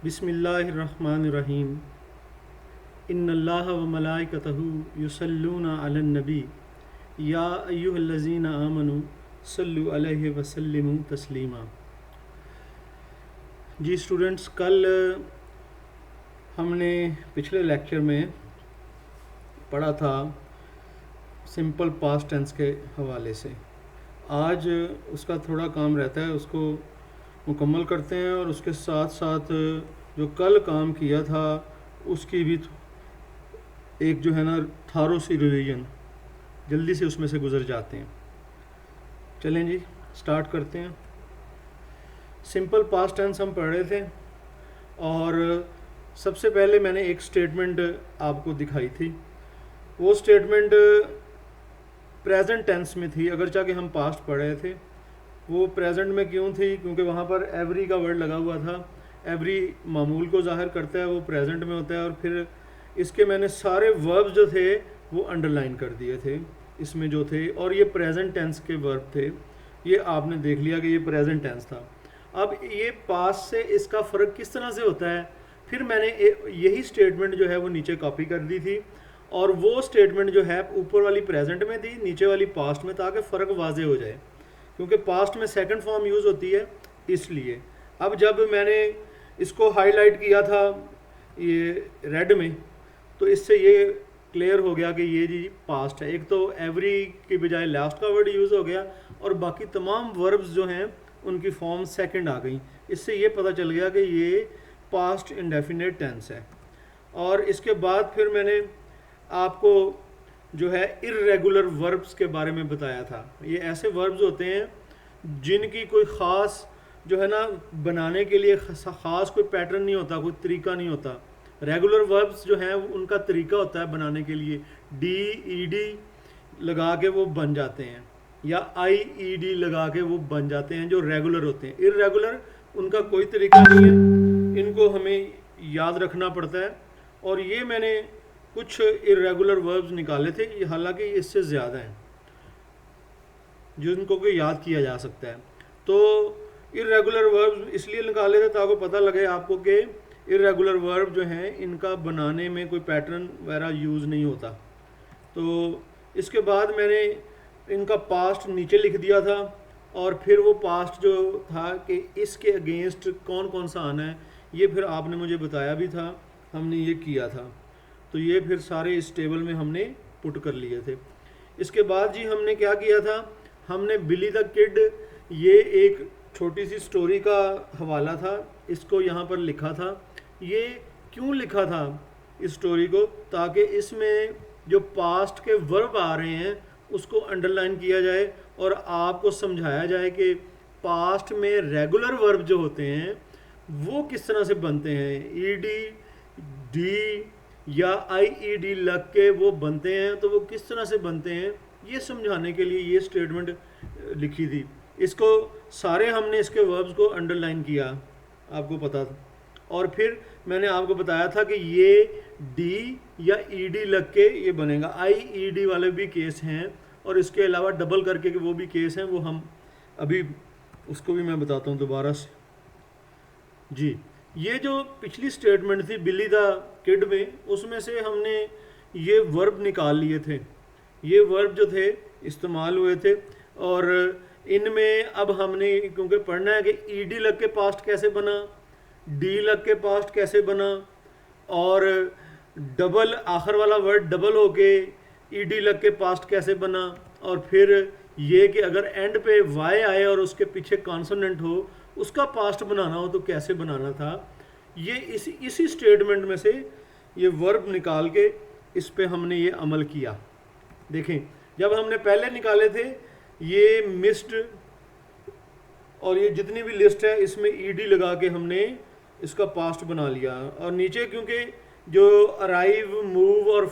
बिस्मिल्लाहिर्रहमानिर्रहीम। इन्नल्लाह व मलाइकतहु युसल्लूना अलन नबी या अय्युहल्लज़ीना आमनु सल्लु अलैहि व सल्लिमु तस्लीमा। जी स्टूडेंट्स, कल हमने पिछले लेक्चर में पढ़ा था सिंपल पास्ट टेंस के हवाले से। आज उसका थोड़ा काम रहता है, उसको मुकम्मल करते हैं और उसके साथ साथ जो कल काम किया था उसकी भी एक जो है ना थारो सी रिवीजन, जल्दी से उसमें से गुजर जाते हैं। चलें जी, स्टार्ट करते हैं। सिंपल पास्ट टेंस हम पढ़ रहे थे और सबसे पहले मैंने एक स्टेटमेंट आपको दिखाई थी। वो स्टेटमेंट प्रेजेंट टेंस में थी, अगर चाहे हम पास्ट पढ़ रहे थे। वो प्रेजेंट में क्यों थी? क्योंकि वहाँ पर एवरी का वर्ड लगा हुआ था। एवरी मामूल को जाहिर करता है, वो प्रेजेंट में होता है। और फिर इसके मैंने सारे वर्ब्स जो थे वो अंडरलाइन कर दिए थे इसमें जो थे, और ये प्रेजेंट टेंस के वर्ब थे। ये आपने देख लिया कि ये प्रेजेंट टेंस था। अब ये पास्ट से इसका फ़र्क किस तरह से होता है, फिर मैंने यही स्टेटमेंट जो है वो नीचे कॉपी कर दी थी, और वो स्टेटमेंट जो है ऊपर वाली प्रेजेंट में थी, नीचे वाली पास्ट में, ताकि फ़र्क वाजे हो जाए। क्योंकि पास्ट में सेकंड फॉर्म यूज़ होती है, इसलिए। अब जब मैंने इसको हाईलाइट किया था ये रेड में, तो इससे ये क्लियर हो गया कि ये जी पास्ट है। एक तो एवरी की बजाय लास्ट का वर्ड यूज़ हो गया, और बाकी तमाम वर्ब्स जो हैं उनकी फॉर्म सेकंड आ गई। इससे ये पता चल गया कि ये पास्ट इंडेफिनेट टेंस है। और इसके बाद फिर मैंने आपको जो है इर्रेगुलर वर्ब्स के बारे में बताया था। ये ऐसे वर्ब्स होते हैं जिनकी कोई ख़ास जो है ना बनाने के लिए ख़ास कोई पैटर्न नहीं होता, कोई तरीका नहीं होता। रेगुलर वर्ब्स जो हैं उनका तरीका होता है बनाने के लिए, डी ई डी लगा के वो बन जाते हैं, या आई ई डी लगा के वो बन जाते हैं, जो रेगुलर होते हैं। इर्रेगुलर उनका कोई तरीका नहीं है, इनको हमें याद रखना पड़ता है। और ये मैंने कुछ इर्रेगुलर वर्ब्स निकाले थे, हालांकि इससे ज़्यादा हैं जिनको को याद किया जा सकता है। तो इर्रेगुलर वर्ब्स इसलिए निकाले थे ताकि पता लगे आपको कि इर्रेगुलर वर्ब जो हैं इनका बनाने में कोई पैटर्न वगैरह यूज़ नहीं होता। तो इसके बाद मैंने इनका पास्ट नीचे लिख दिया था, और फिर वो पास्ट जो था कि इसके अगेंस्ट कौन कौन सा आना है, ये फिर आपने मुझे बताया भी था, हमने ये किया था। तो ये फिर सारे इस टेबल में हमने पुट कर लिए थे। इसके बाद जी हमने क्या किया था, हमने बिली द किड, ये एक छोटी सी स्टोरी का हवाला था, इसको यहाँ पर लिखा था। ये क्यों लिखा था इस स्टोरी को? ताकि इसमें जो पास्ट के वर्ब आ रहे हैं उसको अंडरलाइन किया जाए और आपको समझाया जाए कि पास्ट में रेगुलर वर्ब जो होते हैं वो किस तरह से बनते हैं। ई डी डी या आई ई डी लग के वो बनते हैं, तो वो किस तरह से बनते हैं ये समझाने के लिए ये स्टेटमेंट लिखी थी। इसको सारे हमने इसके वर्ब्स को अंडरलाइन किया, आपको पता था। और फिर मैंने आपको बताया था कि ये डी या ई डी लग के ये बनेगा। आई ई डी वाले भी केस हैं, और इसके अलावा डबल करके के वो भी केस हैं, वो हम अभी उसको भी मैं बताता हूँ दोबारा से। जी, ये जो पिछली स्टेटमेंट थी बिली द किड में, उसमें से हमने ये वर्ब निकाल लिए थे। ये वर्ब जो थे इस्तेमाल हुए थे, और इनमें अब हमने क्योंकि पढ़ना है कि ई डी लग के पास्ट कैसे बना, डी लग के पास्ट कैसे बना, और डबल आखिर वाला वर्ड डबल होके ई डी लग के पास्ट कैसे बना, और फिर ये कि अगर एंड पे वाई आए और उसके पीछे कॉन्सोनेंट हो, उसका पास्ट बनाना हो तो कैसे बनाना था। ये इसी स्टेटमेंट में से ये वर्ब निकाल के इस पे हमने ये अमल किया। देखें, जब हमने पहले निकाले थे ये मिस्ड, और ये जितनी भी लिस्ट है इसमें ई डी लगा के हमने इसका पास्ट बना लिया। और नीचे क्योंकि जो अराइव, मूव और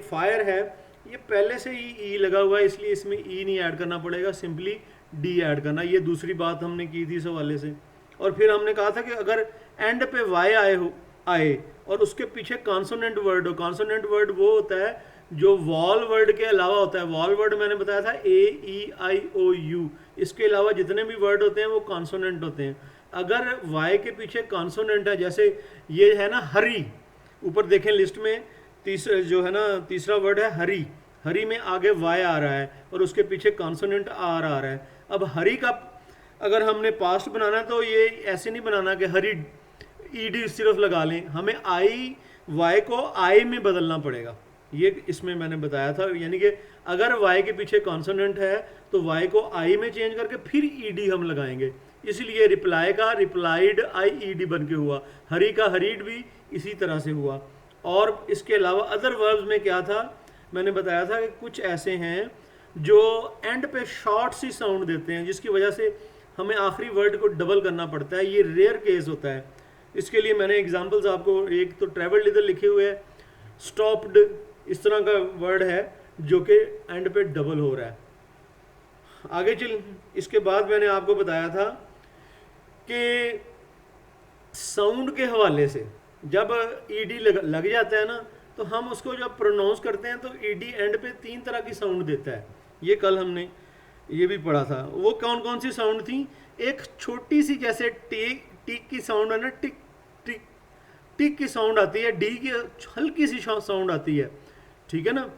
फायर है ये पहले से ही ई लगा हुआ है, इसलिए इसमें ई नहीं ऐड करना पड़ेगा, सिंपली डी ऐड करना। ये दूसरी बात हमने की थी इस हवाले से। और फिर हमने कहा था कि अगर एंड पे वाई आए और उसके पीछे कॉन्सोनेंट वर्ड हो, कॉन्सोनेंट वर्ड वो होता है जो वॉल वर्ड के अलावा होता है, वॉल वर्ड मैंने बताया था AEIOU, इसके अलावा जितने भी वर्ड होते हैं वो कॉन्सोनेंट होते हैं। अगर वाई के पीछे कॉन्सोनेंट है, जैसे ये है ना हरी, ऊपर देखें लिस्ट में तीसरा जो है ना तीसरा वर्ड है हरी, हरी में आगे वाई आ रहा है और उसके पीछे कॉन्सोनेंट आर आ रहा है। अब हरी का अगर हमने पास्ट बनाना है तो ये ऐसे नहीं बनाना कि हरी ईडी सिर्फ लगा लें, हमें आई वाई को आई में बदलना पड़ेगा। ये इसमें मैंने बताया था, यानी कि अगर वाई के पीछे कॉन्सोनेंट है तो वाई को आई में चेंज करके फिर ईडी हम लगाएंगे, इसलिए रिप्लाई का रिप्लाइड IED बन के हुआ, हरी का हरीड भी इसी तरह से हुआ। और इसके अलावा अदर वर्ब्स में क्या था, मैंने बताया था कि कुछ ऐसे हैं जो एंड पे शॉर्ट सी साउंड देते हैं जिसकी वजह से हमें आखिरी वर्ड को डबल करना पड़ता है, ये रेयर केस होता है। इसके लिए मैंने एग्जांपल्स आपको, एक तो ट्रैवल्ड इधर लिखे हुए है, स्टॉप्ड इस तरह का वर्ड है जो कि एंड पे डबल हो रहा है। आगे चल, इसके बाद मैंने आपको बताया था कि साउंड के हवाले से जब ईडी लग जाता है ना तो हम उसको जब प्रोनाउंस करते हैं तो ईडी एंड पे 3 तरह की साउंड देता है। ये कल हमने ये भी पढ़ा था। वो कौन कौन सी साउंड थी, एक छोटी सी जैसे टिक की साउंड है ना, टिक टिक टिक की साउंड आती है, डी की हल्की सी साउंड आती है, ठीक है ना,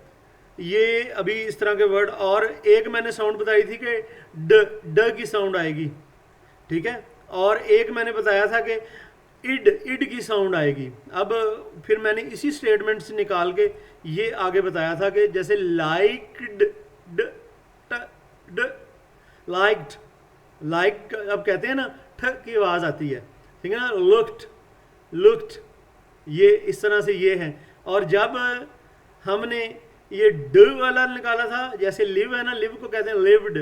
ये अभी इस तरह के वर्ड। और एक मैंने साउंड बताई थी कि ड की साउंड आएगी, ठीक है। और एक मैंने बताया था कि इड की साउंड आएगी। अब फिर मैंने इसी स्टेटमेंट से निकाल के ये आगे बताया था कि जैसे लाइक्ड लाइक्ड, लाइक अब कहते हैं ना ठ की आवाज आती है, ठीक है ना, लुक्ड ये इस तरह से ये है। और जब हमने ये ड वाला निकाला था, जैसे लिव है ना, लिव को कहते हैं लिव्ड,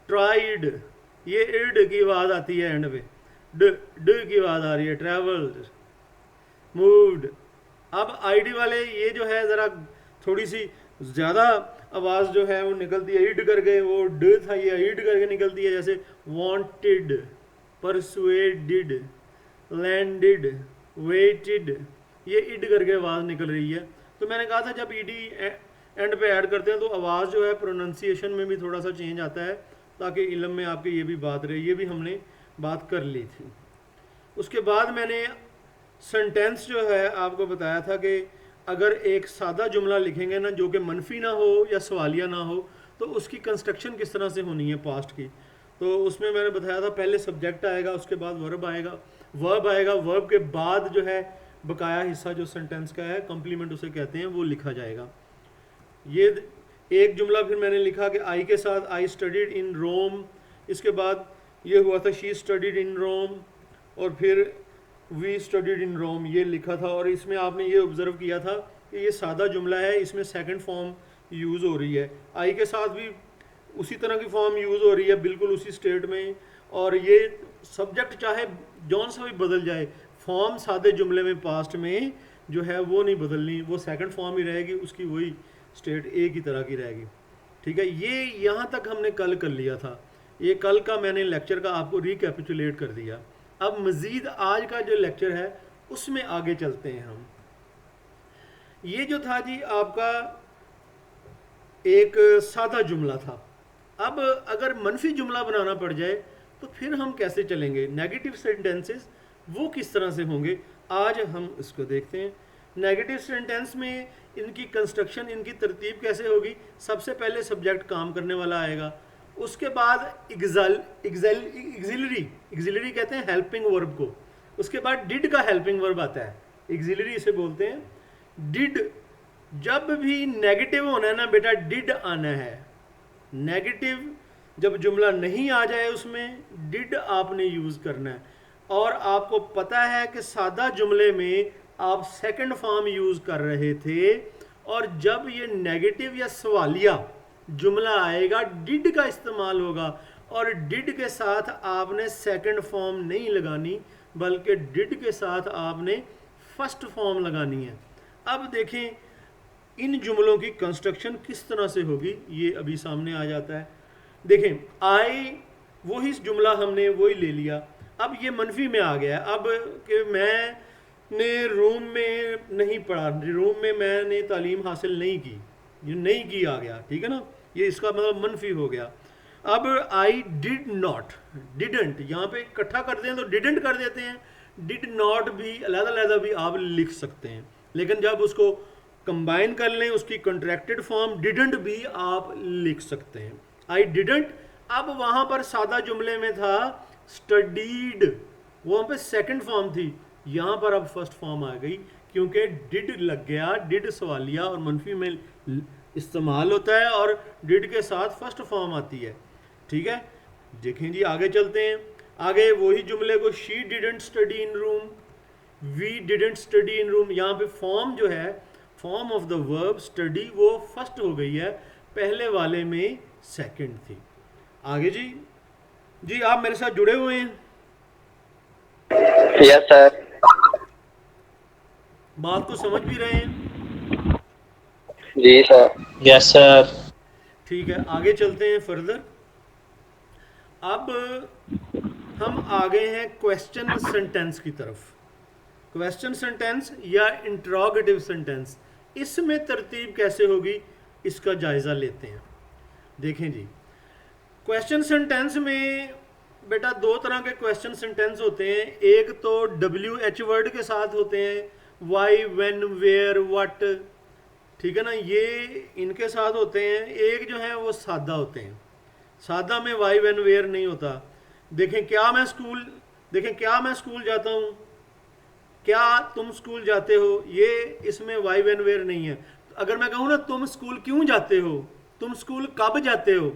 ट्राइड, ये इड की आवाज आती है एंड पे, ड की आवाज आ रही है, ट्रैवल्ड, मूव्ड। अब आईडी वाले ये जो है ज़रा थोड़ी सी ज़्यादा आवाज़ जो है वो निकलती है, इड करके, वो ड था ये इड करके निकलती है, जैसे वांटेड, परसुएडेड, लैंडेड, वेटेड, ये इड करके आवाज़ निकल रही है। तो मैंने कहा था जब ईडी एंड पे ऐड करते हैं तो आवाज़ जो है प्रोनाउंसिएशन में भी थोड़ा सा चेंज आता है, ताकि इल्म में आपके ये भी बात रहे, ये भी हमने बात कर ली थी। उसके बाद मैंने सेंटेंस जो है आपको बताया था कि अगर एक सादा जुमला लिखेंगे ना जो कि मनफी ना हो या सवालिया ना हो तो उसकी कंस्ट्रक्शन किस तरह से होनी है पास्ट की। तो उसमें मैंने बताया था पहले सब्जेक्ट आएगा, उसके बाद वर्ब आएगा, वर्ब के बाद जो है बकाया हिस्सा जो सेंटेंस का है, कॉम्प्लीमेंट उसे कहते हैं, वो लिखा जाएगा। ये एक जुमला फिर मैंने लिखा कि आई के साथ आई स्टडीड इन रोम, इसके बाद ये हुआ था शी स्टडीड इन रोम, और फिर वी स्टडीड इन रोम, ये लिखा था। और इसमें आपने ये ऑब्जर्व किया था कि ये सादा जुमला है, इसमें सेकंड फॉर्म यूज़ हो रही है, आई के साथ भी उसी तरह की फॉर्म यूज़ हो रही है, बिल्कुल उसी स्टेट में। और ये सब्जेक्ट चाहे जौन सा भी बदल जाए, फॉर्म सादे जुमले में पास्ट में जो है वो नहीं बदलनी, वो सेकंड फॉर्म ही रहेगी, उसकी वही स्टेट एक ही तरह की रहेगी, ठीक है। ये यहाँ तक हमने कल कर लिया था, ये कल का मैंने लेक्चर का आपको रिकैपिचुलेट कर दिया। अब मज़ीद आज का जो लेक्चर है उसमें आगे चलते हैं हम। ये जो था जी आपका एक सादा जुमला था। अब अगर मनफी जुमला बनाना पड़ जाए तो फिर हम कैसे चलेंगे, नेगेटिव सेंटेंसेस वो किस तरह से होंगे, आज हम इसको देखते हैं। नेगेटिव सेंटेंस में इनकी कंस्ट्रक्शन, इनकी तरतीब कैसे होगी। सबसे पहले सब्जेक्ट काम करने वाला आएगा, उसके बाद एग्जिलरी कहते हैं हेल्पिंग वर्ब को, उसके बाद डिड का हेल्पिंग वर्ब आता है, एग्जिलरी इसे बोलते हैं। डिड जब भी नेगेटिव होना है ना बेटा, डिड आना है। नेगेटिव जब जुमला नहीं आ जाए उसमें डिड आपने यूज़ करना है। और आपको पता है कि सादा जुमले में आप सेकंड फॉर्म यूज़ कर रहे थे, और जब ये नेगेटिव या सवालिया जुमला आएगा डिड का इस्तेमाल होगा, और डिड के साथ आपने सेकंड फॉर्म नहीं लगानी, बल्कि डिड के साथ आपने फर्स्ट फॉर्म लगानी है। अब देखें इन जुमलों की कंस्ट्रक्शन किस तरह से होगी, ये अभी सामने आ जाता है। देखें आई वही जुमला हमने वही ले लिया, अब ये मनफी में आ गया। अब कि मैंने रूम में नहीं पढ़ा, रूम में मैंने तालीम हासिल नहीं की, ये नहीं की आ गया, ठीक है ना, ये इसका मतलब मनफी हो गया। अब आई डिड नॉट, डिडेंट यहाँ पे इकट्ठा करते हैं तो डिडेंट कर देते हैं, डिड नॉट भी अलग अलग भी आप लिख सकते हैं, लेकिन जब उसको कंबाइन कर लें उसकी कंट्रैक्टेड फॉर्म डिडेंट भी आप लिख सकते हैं। आई डिडेंट, अब वहाँ पर सादा जुमले में था स्टडीड, वहाँ पे सेकंड फॉर्म थी, यहाँ पर अब फर्स्ट फॉर्म आ गई क्योंकि डिड लग गया, डिड सवालिया और मनफी में इस्तेमाल होता है और डिड के साथ फर्स्ट फॉर्म आती है, ठीक है। देखें जी आगे चलते हैं, आगे वही जुमले को she didn't study in room, we didn't study in room, यहाँ पे फॉर्म जो है form of the verb study वो फर्स्ट हो गई है, पहले वाले में सेकंड थी। आगे जी, जी आप मेरे साथ जुड़े हुए हैं? Yes sir. बात को समझ भी रहे हैं? जी सर। Yes sir. ठीक है, आगे चलते हैं फर्दर। अब हम आ गए हैं क्वेश्चन सेंटेंस की तरफ। क्वेश्चन सेंटेंस या इंट्रोगेटिव सेंटेंस, इसमें तरतीब कैसे होगी इसका जायज़ा लेते हैं। देखें जी, क्वेश्चन सेंटेंस में बेटा दो तरह के क्वेश्चन सेंटेंस होते हैं, एक तो WH वर्ड के साथ होते हैं, वाई, व्हेन, वेयर, व्हाट, ठीक है ना, ये इनके साथ होते हैं। एक जो है वो सादा होते हैं, सादा में वाई, व्हेन, वेयर नहीं होता। देखें क्या मैं स्कूल जाता हूँ, क्या तुम स्कूल जाते हो, ये इसमें वाई, व्हेन, वेयर नहीं है। अगर मैं कहूँ ना तुम स्कूल क्यों जाते हो, तुम स्कूल कब जाते हो,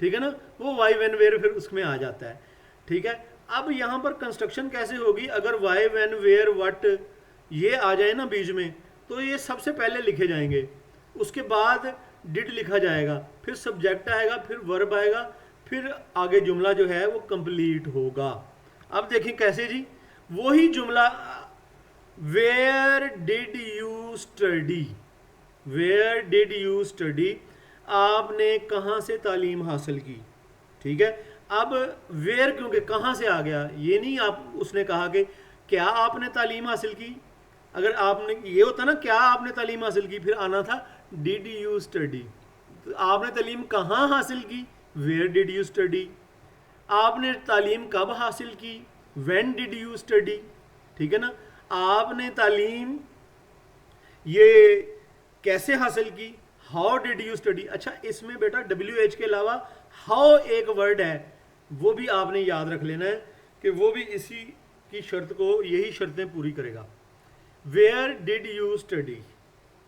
ठीक है ना, वो वाई, व्हेन, वेयर फिर उसमें आ जाता है, ठीक है। अब यहाँ पर कंस्ट्रक्शन कैसे होगी, अगर वाई, व्हेन, वेयर, व्हाट ये आ जाए ना बीच में, तो ये सबसे पहले लिखे जाएंगे, उसके बाद डिड लिखा जाएगा, फिर सब्जेक्ट आएगा, फिर वर्ब आएगा, फिर आगे जुमला जो है वो कंप्लीट होगा। अब देखें कैसे जी, वही जुमला where did you study, where did you study, आपने कहाँ से तालीम हासिल की, ठीक है। अब वेयर क्योंकि कहाँ से आ गया, ये नहीं आप उसने कहा कि क्या आपने तालीम हासिल की, अगर आपने ये होता ना क्या आपने तालीम हासिल की, फिर आना था डिड यू स्टडी, तो आपने तालीम कहाँ हासिल की, वेयर डिड यू स्टडी, आपने तालीम कब हासिल की, व्हेन डिड यू स्टडी, ठीक है ना, आपने तालीम ये कैसे हासिल की, हाउ डिड यू स्टडी। अच्छा इसमें बेटा WH के अलावा हाउ एक वर्ड है, वो भी आपने याद रख लेना है कि वो भी इसी की शर्त को, यही शर्तें पूरी करेगा। वेयर डिड यू स्टडी,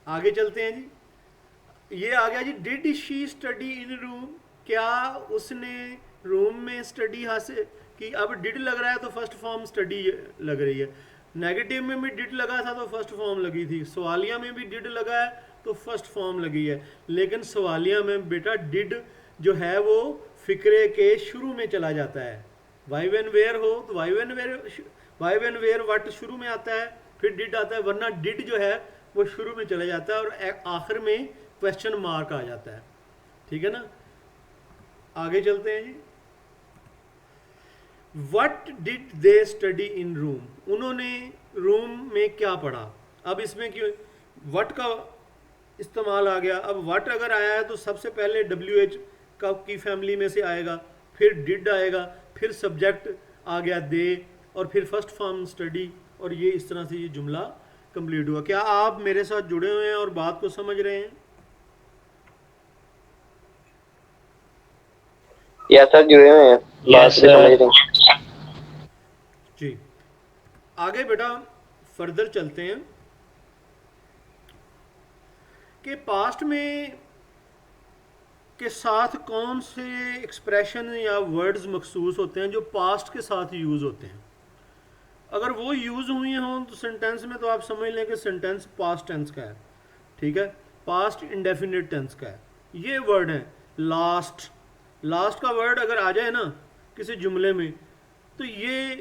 आगे चलते हैं जी, ये आ गया जी did she study in room, क्या उसने रूम में स्टडी हासिल की। अब डिड लग रहा है तो फर्स्ट फॉर्म स्टडी लग रही है, नेगेटिव में भी डिड लगा था तो फर्स्ट फॉर्म लगी थी, सवालिया में भी डिड लगा है तो फर्स्ट फॉर्म लगी है, लेकिन सवालिया में बेटा डिड जो है वो फिक्रे के शुरू में चला जाता है। वाई, व्हेन, वेयर हो तो वाई, व्हेन, वेयर, व्हाट शुरू में आता है, फिर डिड आता है, वरना डिड जो है वो शुरू में चला जाता है और आखिर में क्वेश्चन मार्क आ जाता है, ठीक है ना। आगे चलते हैं जी, what did they study in room, उन्होंने रूम में क्या पढ़ा। अब इसमें क्यों वट का इस्तेमाल आ गया, अब वट अगर आया है तो सबसे पहले WH का की फैमिली में से आएगा, फिर डिड आएगा, फिर सब्जेक्ट आ गया दे, और फिर फर्स्ट फॉर्म स्टडी, और ये इस तरह से ये जुमला कंप्लीट हुआ। क्या आप मेरे साथ जुड़े हुए हैं और बात को समझ रहे हैं? या सर जुड़े हुए हैं, बात से समझ रहे हैं जी। आगे बेटा फर्दर चलते हैं कि पास्ट में के साथ कौन से एक्सप्रेशन या वर्ड्स मखसूस होते हैं जो पास्ट के साथ यूज़ होते हैं। अगर वो यूज़ हुए हों तो सेंटेंस में तो आप समझ लें कि सेंटेंस पास्ट टेंस का है, ठीक है, पास्ट इंडेफिनिट टेंस का है। ये वर्ड है लास्ट, लास्ट का वर्ड अगर आ जाए ना किसी जुमले में तो ये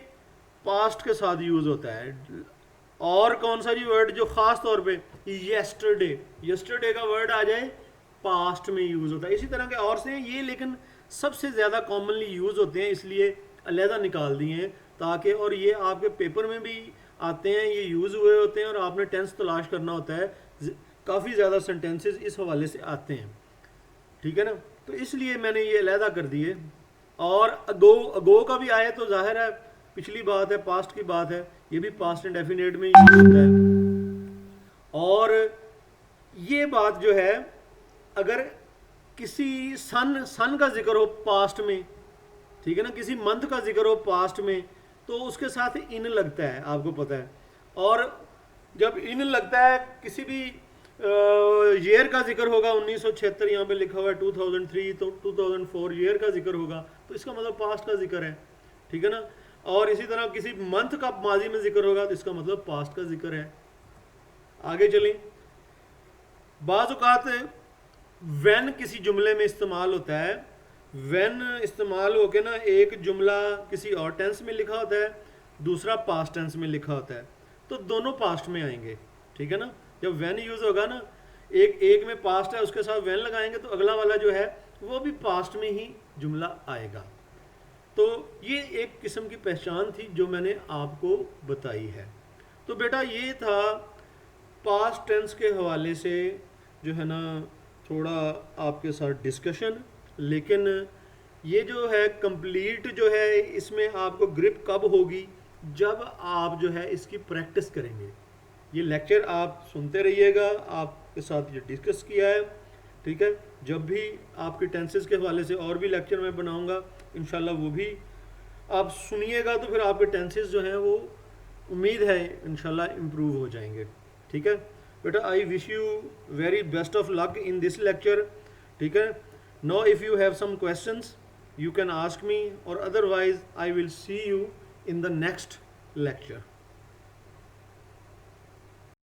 पास्ट के साथ यूज़ होता है। और कौन सा जी वर्ड जो ख़ास तौर पे येस्टरडे, येस्टरडे का वर्ड आ जाए पास्ट में यूज़ होता है। इसी तरह के और से हैं ये, लेकिन सबसे ज़्यादा कॉमनली यूज़ होते हैं इसलिए अलहदा निकाल दिए हैं ताकि, और ये आपके पेपर में भी आते हैं, ये यूज़ हुए होते हैं और आपने टेंस तलाश करना होता है काफ़ी ज़्यादा सेंटेंसेस इस हवाले से आते हैं, ठीक है ना। तो इसलिए मैंने ये अलहदा कर दिए। और अगो अगो का भी आए तो जाहिर है पिछली बात है, पास्ट की बात है, ये भी पास्ट इंडेफिनिट में यूज होता है। और ये बात जो है, अगर किसी सन का जिक्र हो पास्ट में, ठीक है ना, किसी मंथ का जिक्र हो पास्ट में, तो उसके साथ इन लगता है, आपको पता है। और जब इन लगता है, किसी भी ईयर का जिक्र होगा, 1976 यहाँ पे लिखा हुआ है 2003, तो 2004 ईयर का जिक्र होगा, तो इसका मतलब पास्ट का जिक्र है, ठीक है ना। और इसी तरह किसी मंथ का माजी में जिक्र होगा तो इसका मतलब पास्ट का जिक्र है। आगे चलें। बाज़ औक़ात व्हेन किसी जुमले में इस्तेमाल होता है, व्हेन इस्तेमाल होके ना एक जुमला किसी और टेंस में लिखा होता है, दूसरा पास्ट टेंस में लिखा होता है, तो दोनों पास्ट में आएंगे, ठीक है ना। जब व्हेन यूज़ होगा ना, एक में पास्ट है उसके साथ व्हेन लगाएंगे तो अगला वाला जो है वो भी पास्ट में ही जुमला आएगा। तो ये एक किस्म की पहचान थी जो मैंने आपको बताई है। तो बेटा ये था पास्ट टेंस के हवाले से जो है ना थोड़ा आपके साथ डिस्कशन। लेकिन ये जो है कंप्लीट जो है, इसमें आपको ग्रिप कब होगी, जब आप जो है इसकी प्रैक्टिस करेंगे। ये लेक्चर आप सुनते रहिएगा, आपके साथ ये डिस्कस किया है, ठीक है। जब भी आपके टेंसेस के हवाले से और भी लेक्चर मैं बनाऊंगा इंशाल्लाह वो भी आप सुनिएगा, तो फिर आपके टेंसेस जो हैं वो उम्मीद है इंशाल्लाह इम्प्रूव हो जाएंगे, ठीक है बेटा। I wish you very best of luck in this lecture, ठीक है। No if you have some questions you can ask me, or otherwise I will see you in the next lecture.